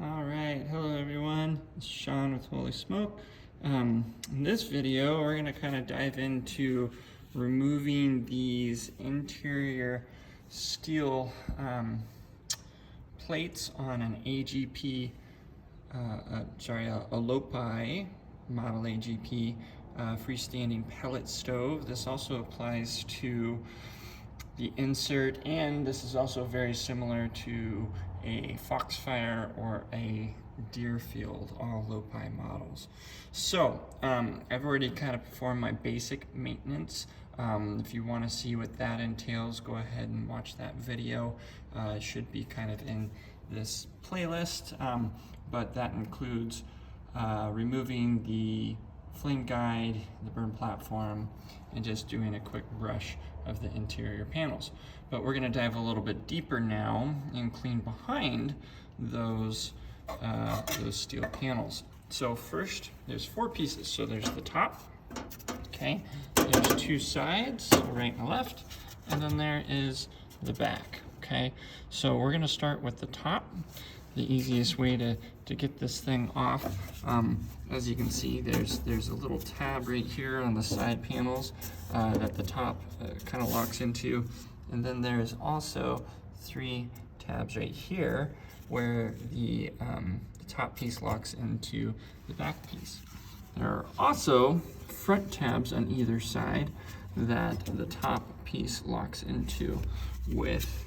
All right, hello everyone. It's Sean with Holy Smoke. In this video, we're gonna kind of dive into removing these interior steel plates on an AGP, a Lopi model AGP freestanding pellet stove. This also applies to the insert, and this is also very similar to a Foxfire or a Deerfield, all Lopi models. So I've already kind of performed my basic maintenance. If you want to see what that entails, go ahead and watch that video. It should be kind of in this playlist, but that includes removing the flame guide, the burn platform, and just doing a quick brush of the interior panels. But we're going to dive a little bit deeper now and clean behind those steel panels. So first, there's 4 pieces. So there's the top, okay, there's 2 sides, right and left, and then there is the back, okay? So we're going to start with the top. The easiest way to get this thing off, as you can see, there's a little tab right here on the side panels that the top kind of locks into, and then there's also 3 tabs right here where the top piece locks into the back piece. There are also front tabs on either side that the top piece locks into with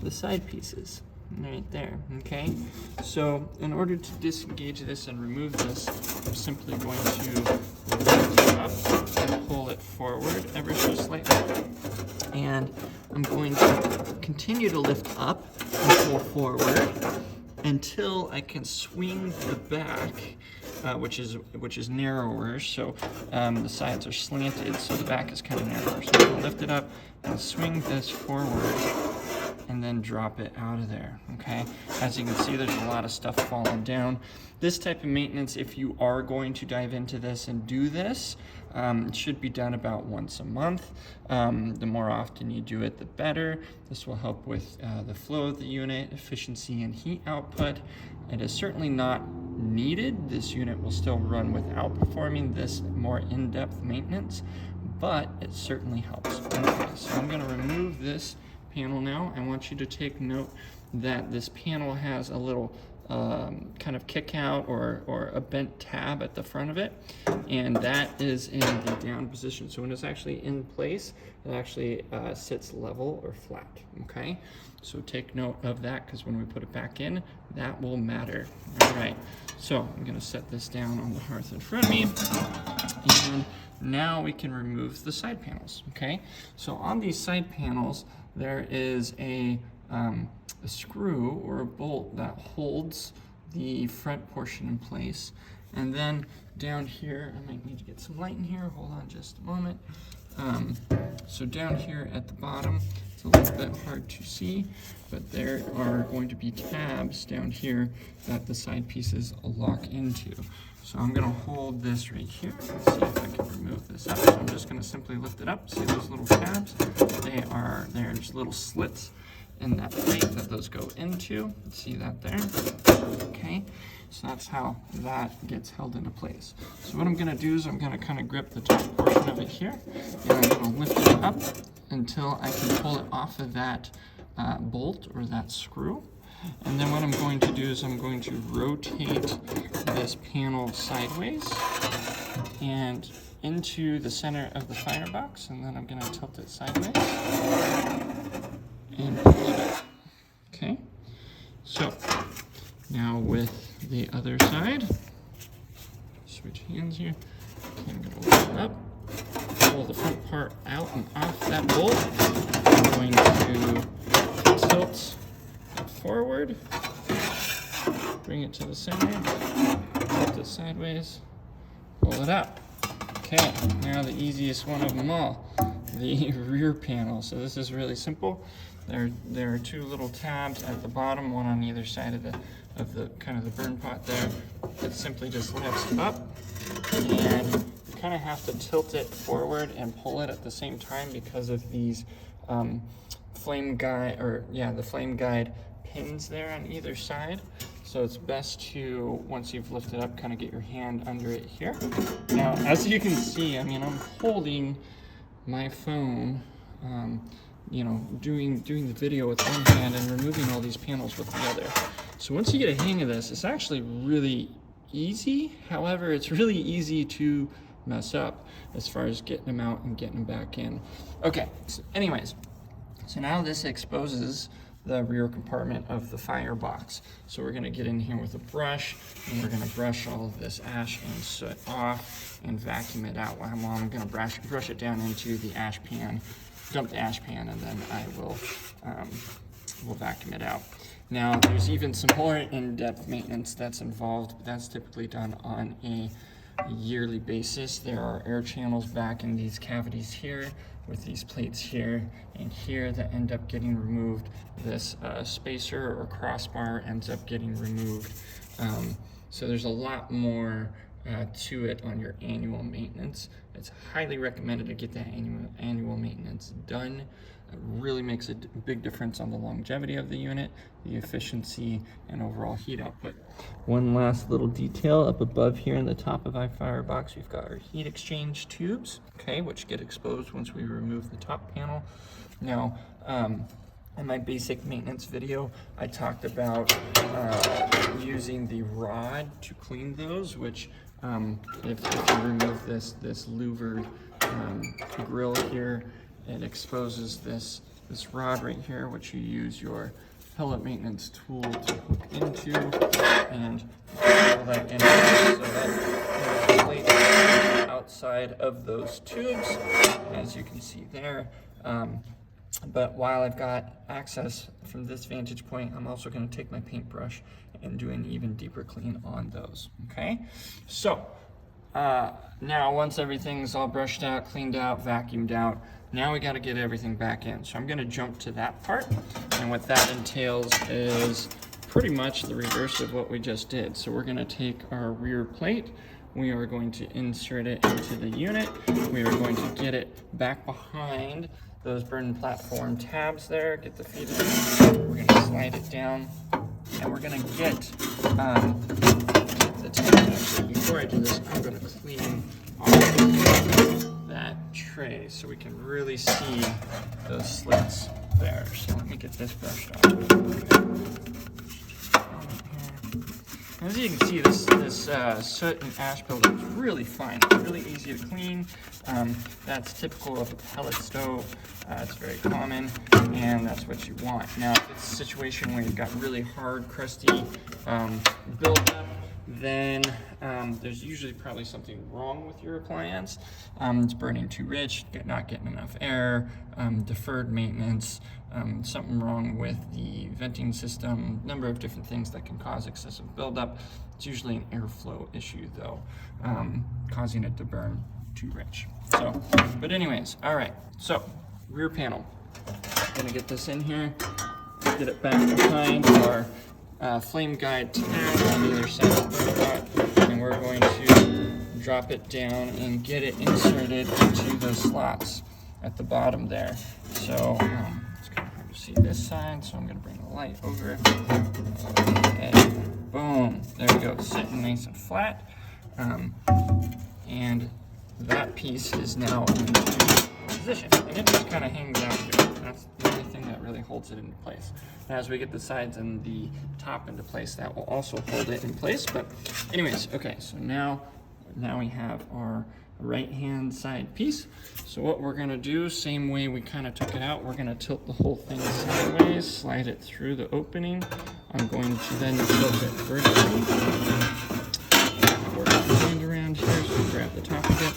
the side pieces. Right there, okay? So in order to disengage this and remove this, I'm simply going to lift it up and pull it forward ever so slightly. And I'm going to continue to lift up and pull forward until I can swing the back, which is narrower. So the sides are slanted, so the back is kind of narrower. So I'm going to lift it up and swing this forward, and then drop it out of there, okay? As you can see, there's a lot of stuff falling down. This type of maintenance, if you are going to dive into this and do this, it should be done about once a month. The more often you do it, the better. This will help with the flow of the unit, efficiency, and heat output. It is certainly not needed. This unit will still run without performing this more in-depth maintenance, but it certainly helps. Okay, so I'm gonna remove this panel now. I want you to take note that this panel has a little kind of kick out or a bent tab at the front of it, and that is in the down position. So when it's actually in place, it actually sits level or flat, okay? So take note of that, because when we put it back in, that will matter. All right, so I'm gonna set this down on the hearth in front of me, and now we can remove the side panels, okay? So on these side panels, there is a screw or a bolt that holds the front portion in place. And then down here, I might need to get some light in here, hold on just a moment. So down here at the bottom, it's a little bit hard to see, but there are going to be tabs down here that the side pieces lock into. So I'm gonna hold this right here. Let's see if I can remove this up. So I'm just gonna simply lift it up. See those little tabs? There's little slits in that plate that those go into. See that there? Okay, so that's how that gets held into place. So what I'm gonna do is I'm gonna kind of grip the top portion of it here, and I'm gonna lift it up until I can pull it off of that bolt or that screw. And then what I'm going to do is I'm going to rotate this panel sideways and into the center of the firebox, and then I'm going to tilt it sideways and pull it up. Okay, so now with the other side, switch hands here. Okay, I'm going to lift it up, pull the front part out and off that bolt. I'm going to tilt forward, bring it to the center, tilt it sideways, pull it up. Okay, now the easiest one of them all, the rear panel. So this is really simple. There are 2 little tabs at the bottom, one on either side of the kind of the burn pot there. It simply just lifts up, and you kind of have to tilt it forward and pull it at the same time because of these flame guide, the flame guide pins there on either side. So it's best to, once you've lifted up, kind of get your hand under it here. Now, as you can see, I mean, I'm holding my phone, you know, doing the video with one hand and removing all these panels with the other. So once you get a hang of this, it's actually really easy. However, it's really easy to mess up as far as getting them out and getting them back in. Okay, so anyways, so now this exposes the rear compartment of the firebox. So we're gonna get in here with a brush, and we're gonna brush all of this ash and soot off and vacuum it out. While I'm gonna brush it down into the ash pan, dump the ash pan, and then I will we'll vacuum it out. Now, there's even some more in-depth maintenance that's involved, but that's typically done on a yearly basis. There are air channels back in these cavities here with these plates here and here that end up getting removed. This spacer or crossbar ends up getting removed. So there's a lot more to it on your annual maintenance. It's highly recommended to get that annual maintenance done. It really makes a big difference on the longevity of the unit, the efficiency, and overall heat output. One last little detail up above here in the top of our firebox, we've got our heat exchange tubes, okay, which get exposed once we remove the top panel. Now, in my basic maintenance video, I talked about using the rod to clean those, which if you remove this louvered grill here, it exposes this rod right here, which you use your pellet maintenance tool to hook into and pull that in so that the plate is outside of those tubes, as you can see there. But while I've got access from this vantage point, I'm also going to take my paintbrush and do an even deeper clean on those, okay? So now once everything's all brushed out, cleaned out, vacuumed out, now we got to get everything back in. So I'm going to jump to that part, and what that entails is pretty much the reverse of what we just did. So we're going to take our rear plate, we are going to insert it into the unit, we are going to get it back behind those burn platform tabs there, get the feet in, we're going to slide it down, and we're going to get the tabs. Before I do this, I'm going to clean off that tray so we can really see those slits there. So let me get this brushed off. As you can see, this soot and ash buildup is really fine. It's really easy to clean. That's typical of a pellet stove. It's very common, and that's what you want. Now, if it's a situation where you've got really hard, crusty buildup, then there's usually probably something wrong with your appliance. It's burning too rich, not getting enough air, deferred maintenance, something wrong with the venting system, number of different things that can cause excessive buildup. It's usually an airflow issue though, causing it to burn too rich. So, but anyways, all right, so rear panel. Gonna get this in here, get it back behind our flame guide tab on either side of the robot, and we're going to drop it down and get it inserted into the slots at the bottom there. So it's kind of hard to see this side, so I'm going to bring the light over. And boom, there we go, sitting nice and flat. And that piece is now in position, and it just kind of hangs out here. That's the only thing that really holds it into place. Now, as we get the sides and the top into place, that will also hold it in place. But anyways, okay, so now we have our right-hand side piece. So what we're gonna do, same way we kind of took it out, we're gonna tilt the whole thing sideways, slide it through the opening. I'm going to then tilt it vertically. Work the hand around here, so grab the top of it.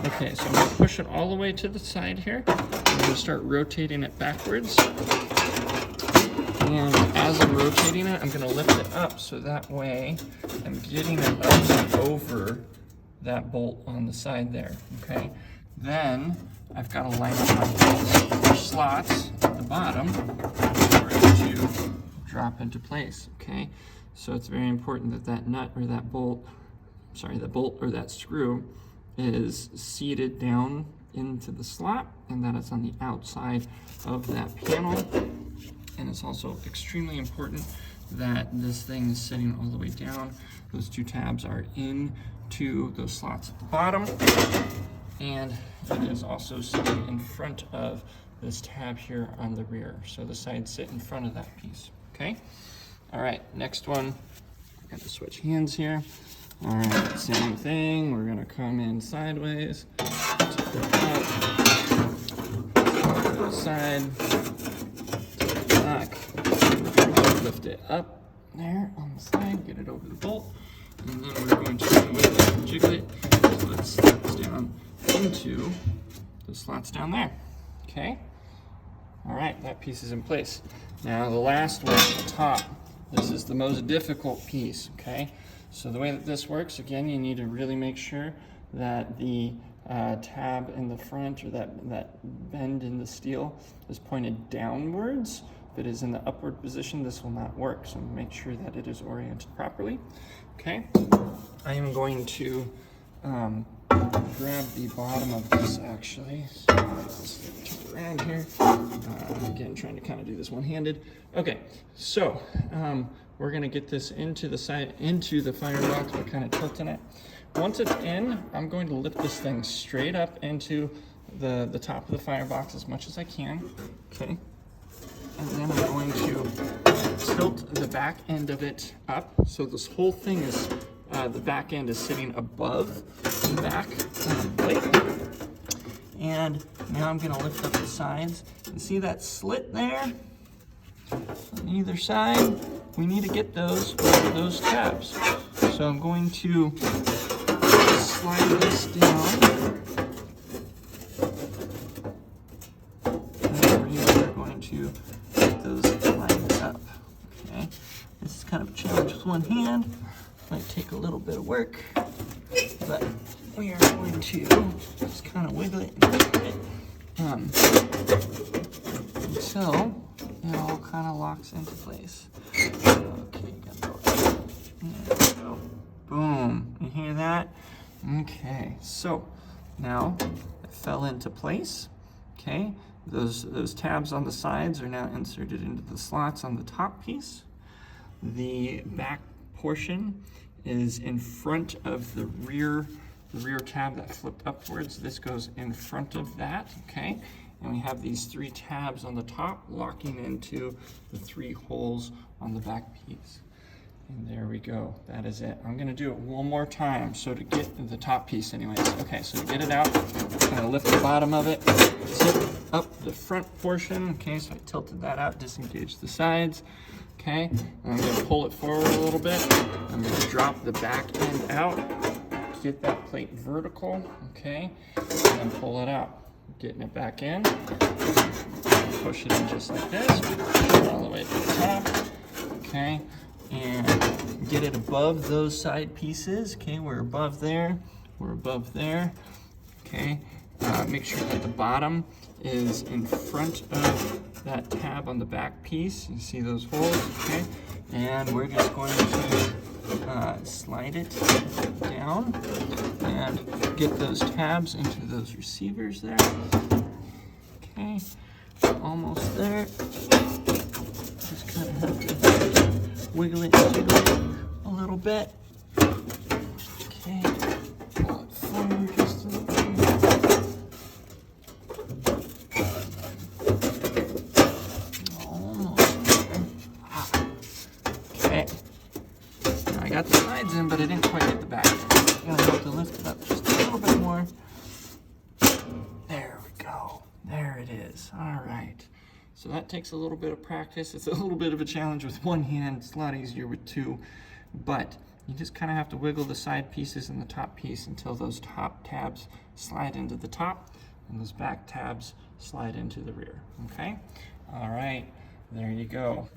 Okay, so I'm gonna push it all the way to the side here. I'm gonna start rotating it backwards. And as I'm rotating it, I'm gonna lift it up so that way I'm getting it up and over that bolt on the side there, okay? Then I've got to line up my slots at the bottom for it to drop into place, okay? So it's very important that that nut or that bolt, the bolt or that screw is seated down into the slot and that it's on the outside of that panel. And it's also extremely important that this thing is sitting all the way down. Those two tabs are into those slots at the bottom, and it is also sitting in front of this tab here on the rear. So the sides sit in front of that piece, okay? All right, next one, we're gonna switch hands here. All right, same thing, we're gonna come in sideways, take it up, to the side, take it back, lift it up there on the side, get it over the bolt, and then we're going to jiggle it so it slides down into the slots down there, okay? All right, that piece is in place. Now the last one, the top. This is the most difficult piece, okay? So the way that this works, again, you need to really make sure that the tab in the front, or that bend in the steel, is pointed downwards. If it is in the upward position, this will not work. So make sure that it is oriented properly, okay? I am going to grab the bottom of this actually. So let's turn around here. Again, trying to kind of do this one-handed. Okay, so we're gonna get this into the firebox by kind of tilting it. Once it's in, I'm going to lift this thing straight up into the top of the firebox as much as I can. Okay, and then I'm going to tilt the back end of it up. So this whole thing is, the back end is sitting above the back plate. And now I'm gonna lift up the sides. And see that slit there? On either side, we need to get those tabs. So I'm going to slide this down. And we're going to get those lined up. Okay, this is kind of a challenge with one hand. Might take a little bit of work, but we are going to just kind of wiggle it and twist it until it all kind of locks into place. Okay, got there we go. Boom. You hear that? Okay, so now it fell into place. Okay, those tabs on the sides are now inserted into the slots on the top piece. The back portion is in front of the rear tab that flipped upwards. This goes in front of that, okay? And we have these three tabs on the top locking into the three holes on the back piece. And there we go, that is it. I'm gonna do it one more time, so to get the top piece anyways. Okay, so to get it out, kind of lift the bottom of it, tip up the front portion, okay, so I tilted that out, disengaged the sides, okay? And I'm gonna pull it forward a little bit. I'm gonna drop the back end out, get that plate vertical, okay? And then pull it out. Getting it back in, push it in just like this, push it all the way to the top, okay? And get it above those side pieces, okay? We're above there, okay? Make sure that the bottom is in front of that tab on the back piece. You see those holes, okay? And we're just going to slide it down and get those tabs into those receivers there. Okay, almost there. Just kind of have to wiggle it and jiggle it a little bit. Okay, pull it forward just a little bit. Almost there. Okay. I got the sides in, but I didn't quite get the back. I'm gonna have to lift it up just a little bit more. There we go. There it is. All right. So that takes a little bit of practice. It's a little bit of a challenge with one hand. It's a lot easier with two. But you just kind of have to wiggle the side pieces and the top piece until those top tabs slide into the top and those back tabs slide into the rear. Okay? All right. There you go.